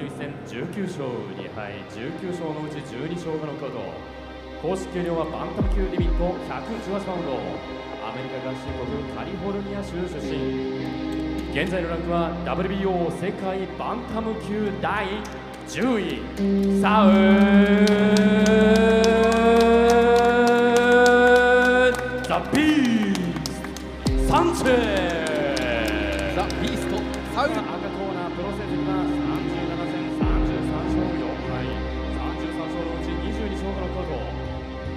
21戦19勝2敗19勝のうち12勝がノックアウト。公式球量はバンタム級リミット118パウンド。アメリカ合衆国カリフォルニア州出身。現在のランクは WBO 世界バンタム級第10位サウザ・ビーストサンチェス。ザ・ビーストサウル。赤コーナープロ成績は37戦33勝4敗33勝のうち22勝がノックアウト。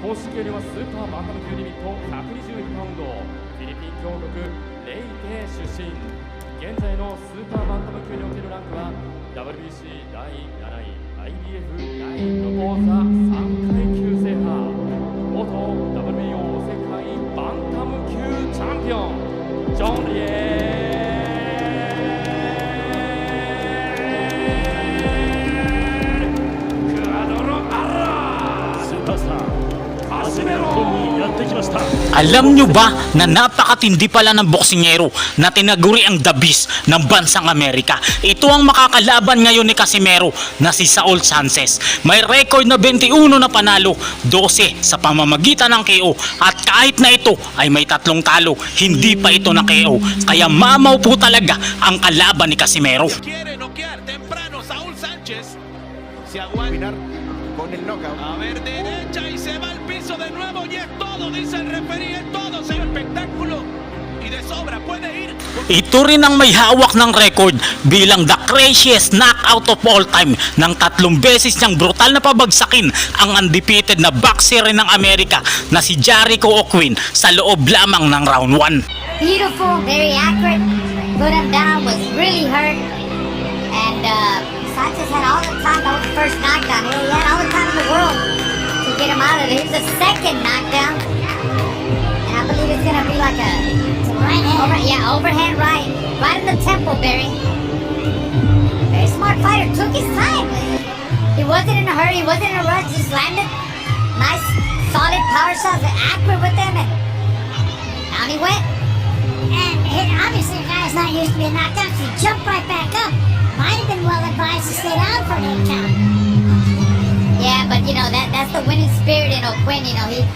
公式よりはスーパーバンタム級リミット121パウンド。フィリピン共和国レイテ出身。現在のスーパーバンタム級におけるランクは WBC 第7位 IBF 第6王座3階級制覇。元 WBO 世界バンタム級チャンピオンジョン・リエAlam nyo ba na napakatindi pala ng boksingero na tinaguri ang The Beast ng bansang Amerika? Ito ang makakalaban ngayon ni Casimero na si Saul Sanchez. May record na 21 na panalo, 12 sa pamamagitan ng KO. At kahit na ito ay may 3 talo, hindi pa ito na KO. Kaya mamaw po talaga ang kalaban ni Casimero. Quiere noquear temprano Saúl Sánchez. Se aguanta. Con el knockout. A ver, derecha y se va al piso de nuevo. Y es todo, dice el referee, es todo, señor espectáculo. Y de sobra puede ir. Ito rin ang may hawak ng record bilang the craziest knockout of all time nang 3 beses niyang brutal na pabagsakin ang undefeated na boxer ng Amerika na si Jericho Oquin sa loob lamang ng round 1. Beautiful, very accurate. Put him down, was really hurt. And Sanchez had all the time. That was the first knockdown. He had all the time in the world to get him out of there. Here's the second knockdown. And I believe it's going to be like a right hand. Overhand right. Right in the temple, Barry. Very smart fighter. Took his time. He wasn't in a hurry. He wasn't in a rush. Just landed nice, solid power shots. Accurate with them. And down he went. And obviously the guy's not used to being knocked out, so he jumped right back up. Might have been well advised to stay down for an 8 count. Yeah, but you know, that's the winning spirit in O'Quinn. You know, you're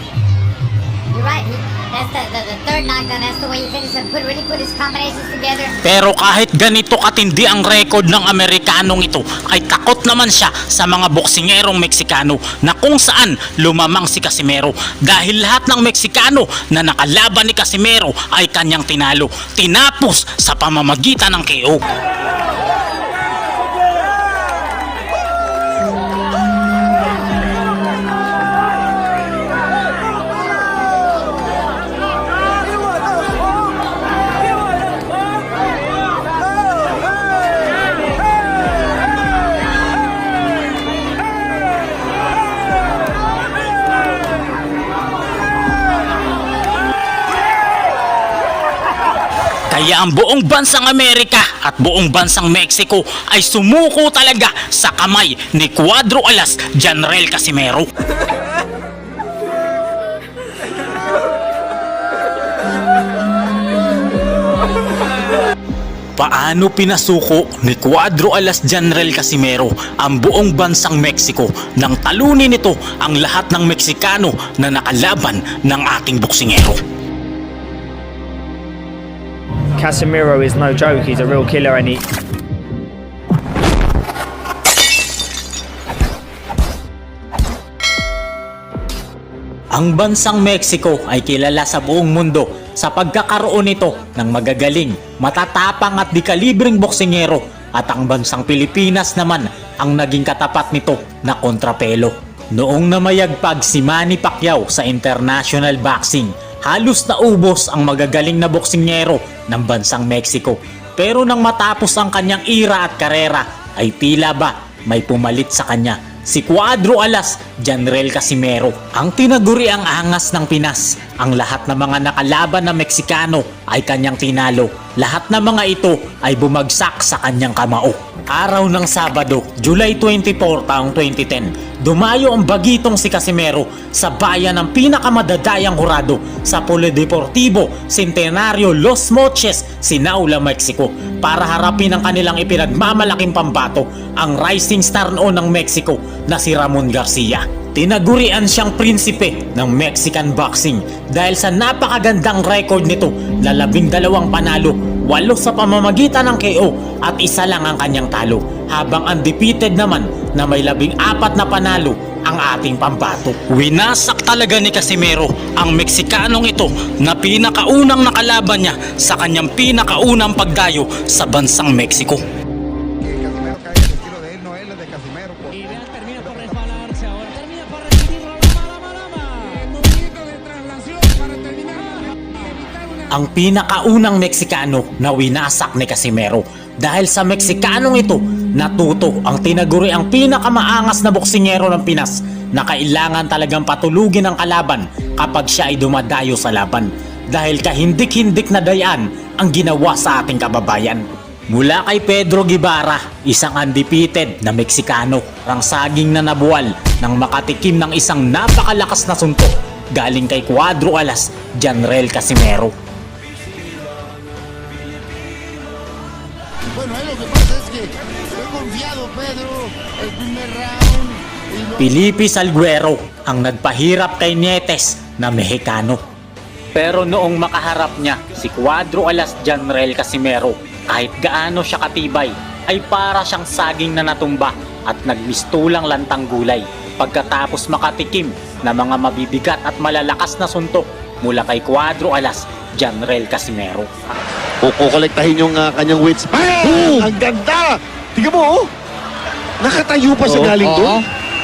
right. That's the third knockdown. That's the way he finished and really put his combinations together. Pero kahit ganito katindi ang record ng Amerikanong ito, ay takot naman siya sa mga boksingerong Meksikano na kung saan lumamang si Casimero dahil lahat ng Meksikano na nakalaban ni Casimero ay kanyang tinalo, tinapos sa pamamagitan ng KO. Kaya ang buong bansang Amerika at buong bansang Mexico ay sumuko talaga sa kamay ni Cuadro Alas Janrel Casimero. Paano pinasuko ni Cuadro Alas Janrel Casimero ang buong bansang Mexico nang talunin nito ang lahat ng Meksikano na nakalaban ng ating boksingero? Casemiro is no joke, he's a real killer and he... Ang bansang Mexico ay kilala sa buong mundo sa pagkakaroon nito ng magagaling, matatapang at di-kalibreng boksingero at ang bansang Pilipinas naman ang naging katapat nito na kontrapelo. Noong namayagpag si Manny Pacquiao sa international boxing, halos naubos ang magagaling na boksingero ng bansang Mexico. Pero nang matapos ang kanyang era at karera ay tila ba may pumalit sa kanya. Si Cuadro Alas Janrel Casimero ang tinaguri ang angas ng Pinas. Ang lahat ng mga nakalaban na Meksikano ay kanyang tinalo. Lahat ng mga ito ay bumagsak sa kanyang kamao. Araw ng Sabado, July 24 taong 2010, dumayo ang bagitong si Casimero sa bayan ng pinakamadadayang hurado sa Polideportivo Centenario Los Moches, Sinaula, Mexico para harapin ang kanilang ipinagmamalaking pambato, ang rising star noon ng Mexico na si Ramon Garcia. Tinagurian siyang prinsipe ng Mexican boxing dahil sa napakagandang record nito na 12 panalo, 8 sa pamamagitan ng KO at 1 lang ang kanyang talo, habang undefeated naman na may 14 na panalo ang ating pambato. Winasak talaga ni Casimero ang Meksikanong ito na pinakaunang nakalaban niya sa kanyang pinakaunang pagdayo sa bansang Mexico. Casimero cae el estilo de él, no es el de Casimero. Y vean, termina por resbalarse ahora. Termina por repetirlo. Lama. Movimiento de traslación para terminar. Evitar una... Ang pinakaunang Meksikano na winasak ni Casimero. Dahil sa Meksikanong ito, natuto ang tinaguri ang pinakamaangas na boksingero ng Pinas na kailangan talagang patulugin ang kalaban kapag siya ay dumadayo sa laban. Dahil kahindik-hindik na dayaan ang ginawa sa ating kababayan. Mula kay Pedro Guevara, isang undefeated na Meksikano, rangsaging na nabuwal nang makatikim ng isang napakalakas na suntok galing kay Cuadro Alas, Janrel Casimero. Bueno, lo que pasa es que fue confiado Pedro el primer round. Felipe Salguero ang nagpahirap kay Nietes na Mexicano. Pero noong makaharap niya si Cuadro Alas Janrel Casimero, kahit gaano siya katibay, ay para siyang saging na natumba at nagmistulang lantang gulay pagkatapos makatikim na mga mabibigat at malalakas na suntok mula kay Cuadro Alas Janrel Casimero. Kukolektahin yung kanyang weights. Ang ganda! Tingnan mo, oh! Nakatayo pa siya galing doon.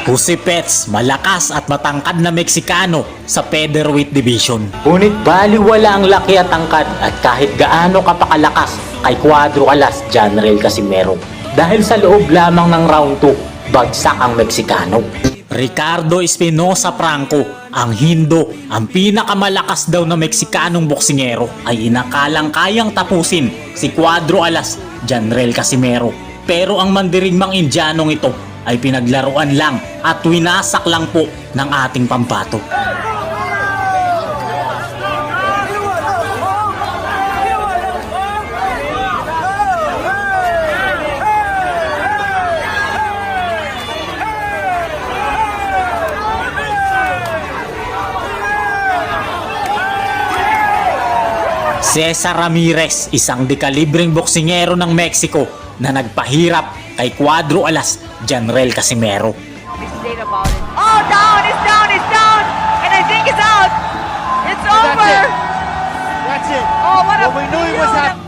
Jose Pets, malakas at matangkad na Meksikano sa featherweight division. Ngunit baliwala ang laki at tangkad at kahit gaano kapakalakas kay Cuadro Alas Janrel Casimero. Dahil sa loob lamang ng round 2, bagsak ang Meksikano. Ricardo Espinosa Franco, ang Hindo, ang pinakamalakas daw na Meksikanong boksingero, ay inakalang kayang tapusin si Cuadro Alas Janrel Casimero. Pero ang mandirigmang Indianong ito ay pinaglaruan lang at winasak lang po ng ating pambato. Cesar Ramirez, isang dekalibreng boksingero ng Mexico na nagpahirap kay Cuadro Alas Janrel Casimero. Oh, down! It's down! It's down! And I think it's out! It's over! That's it. Oh, what a... Well, we knew he was happening.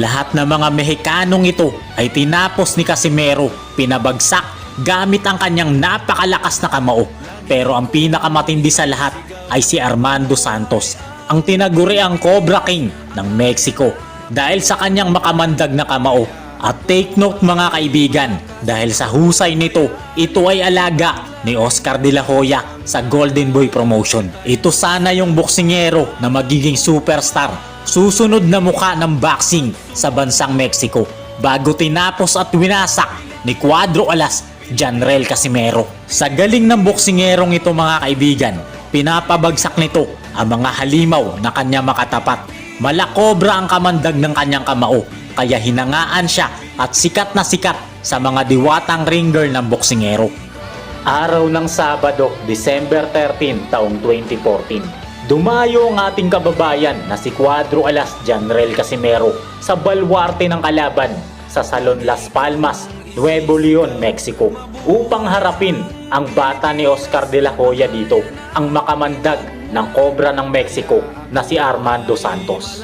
Lahat ng mga Mexikanong ito ay tinapos ni Casimero, pinabagsak gamit ang kanyang napakalakas na kamao. Pero ang pinakamatindi sa lahat ay si Armando Santos, ang tinaguri ang Cobra King ng Mexico dahil sa kanyang makamandag na kamao. At take note mga kaibigan, dahil sa husay nito, ito ay alaga ni Oscar De La Hoya sa Golden Boy Promotion. Ito sana yung boksingero na magiging superstar, susunod na mukha ng boxing sa bansang Mexico, bago tinapos at winasak ni Cuadro Alas Janrel Casimero. Sa galing ng boksingerong ito mga kaibigan, pinapabagsak nito ang mga halimaw na kanya makatapat. Malakobra ang kamandag ng kanyang kamao, kaya hinangaan siya at sikat na sikat sa mga diwatang ringer ng boksingero. Araw ng Sabado, December 13, taong 2014. Dumayo ang ating kababayan na si Cuadro Alas Janrel Casimero sa balwarte ng kalaban sa Salon Las Palmas, Nuevo Leon, Mexico, upang harapin ang bata ni Oscar De La Hoya dito, ang makamandag ng Cobra ng Mexico na si Armando Santos.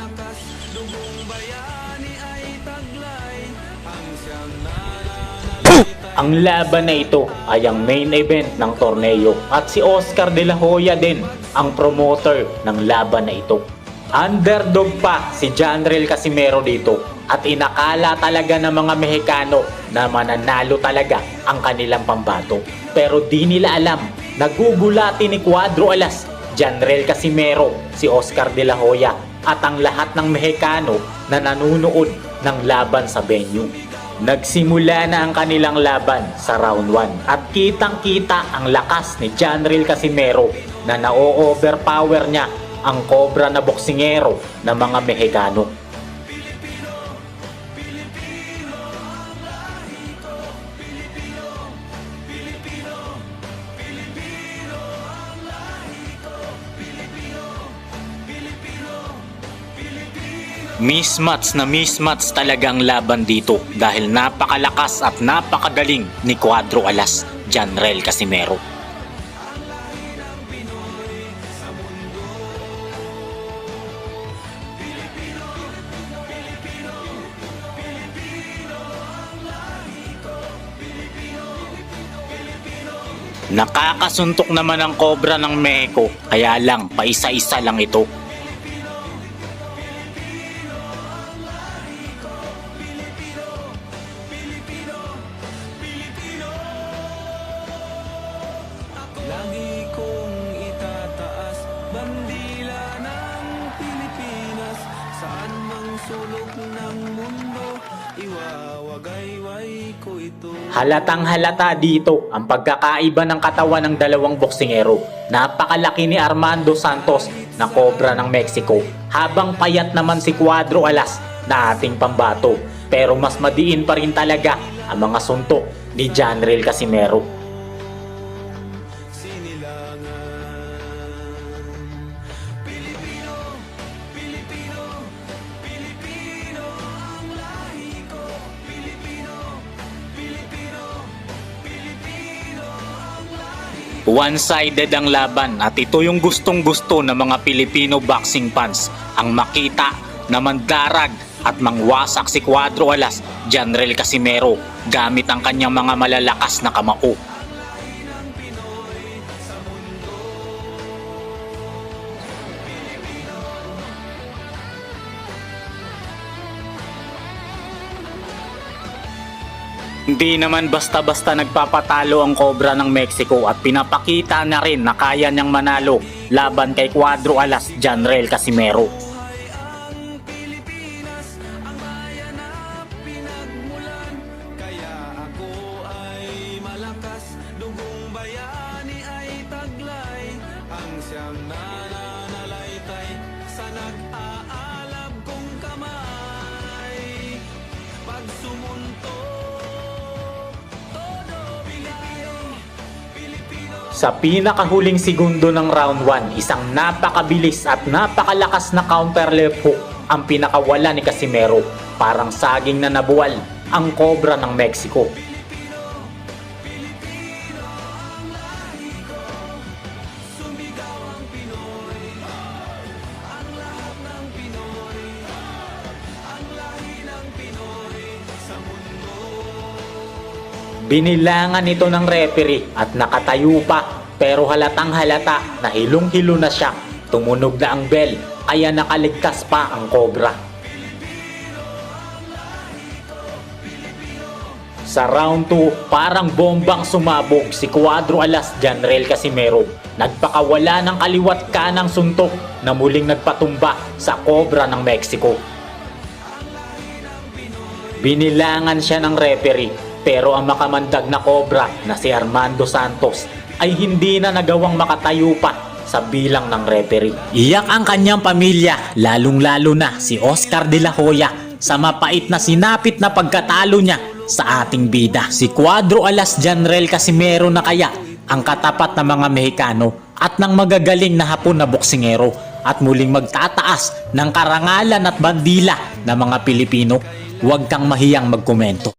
Ang laban na ito ay ang main event ng torneo at si Oscar De La Hoya din ang promoter ng laban na ito. Underdog pa si Janrel Casimero dito at inakala talaga ng mga Mexicano na mananalo talaga ang kanilang pambato. Pero di nila alam, nagugulati ni Cuadro Alas Janrel Casimero si Oscar De La Hoya at ang lahat ng Mexicano na nanunood ng laban sa venue. Nagsimula na ang kanilang laban sa round 1 at kitang-kita ang lakas ni Janril Casimero na na-overpower niya ang Cobra na boksingero ng mga Mexicano. Mismatch talagang laban dito dahil napakalakas at napakagaling ni Cuadro Alas Janril Casimero. Nakakasuntok naman ang Cobra ng Mexico, kaya lang paisa-isa lang ito. Lagi kong itataas bandila ng Pilipinas, saan mang sulok ng mundo iwawagayway ko ito. Halatang halata dito ang pagkakaiba ng katawan ng dalawang boksingero. Napakalaki ni Armando Santos na Cobra ng Mexico, habang payat naman si Cuadro Alas na ating pambato. Pero mas madiin pa rin talaga ang mga suntok ni Janril Casimero. One-sided ang laban at ito yung gustong-gusto ng mga Filipino boxing fans, ang makita na mandarag at mangwasak si Cuadro Alas Janril Casimero gamit ang kanyang mga malalakas na kamao. Hindi naman basta-basta nagpapatalo ang Cobra ng Mexico at pinapakita na rin na kaya niyang manalo laban kay Cuadro Alas Janril Casimero. Kaya ako ay malakas, dugong bayani ay taglay, ang siyang nananalaytay sa nag-aalab kong kamay. Pag sumunto Sa pinakahuling segundo ng round 1, isang napakabilis at napakalakas na counter left hook ang pinakawala ni Casimero. Parang saging na nabuwal ang Cobra ng Mexico. Binilangan ito ng referee at nakatayo pa, pero halatang halata na hilong-hilo na siya. Tumunog na ang bell kaya nakaligtas pa ang Cobra. Sa round 2, parang bombang sumabog si Cuadro Alas Janril Casimero. Nagpakawala ng kaliwat kanang suntok na muling nagpatumba sa Cobra ng Mexico. Binilangan siya ng referee, pero ang makamandag na Cobra na si Armando Santos ay hindi na nagawang makatayo pa sa bilang ng referee. Iyak ang kanyang pamilya, lalong-lalo na si Oscar de la Hoya sa mapait na sinapit na pagkatalo niya sa ating bida. Si Cuadro Alas Janril Casimero na kaya ang katapat ng mga Mexicano at ng magagaling na Hapon na boksingero at muling magtataas ng karangalan at bandila ng mga Pilipino. Huwag kang mahiyang magkomento.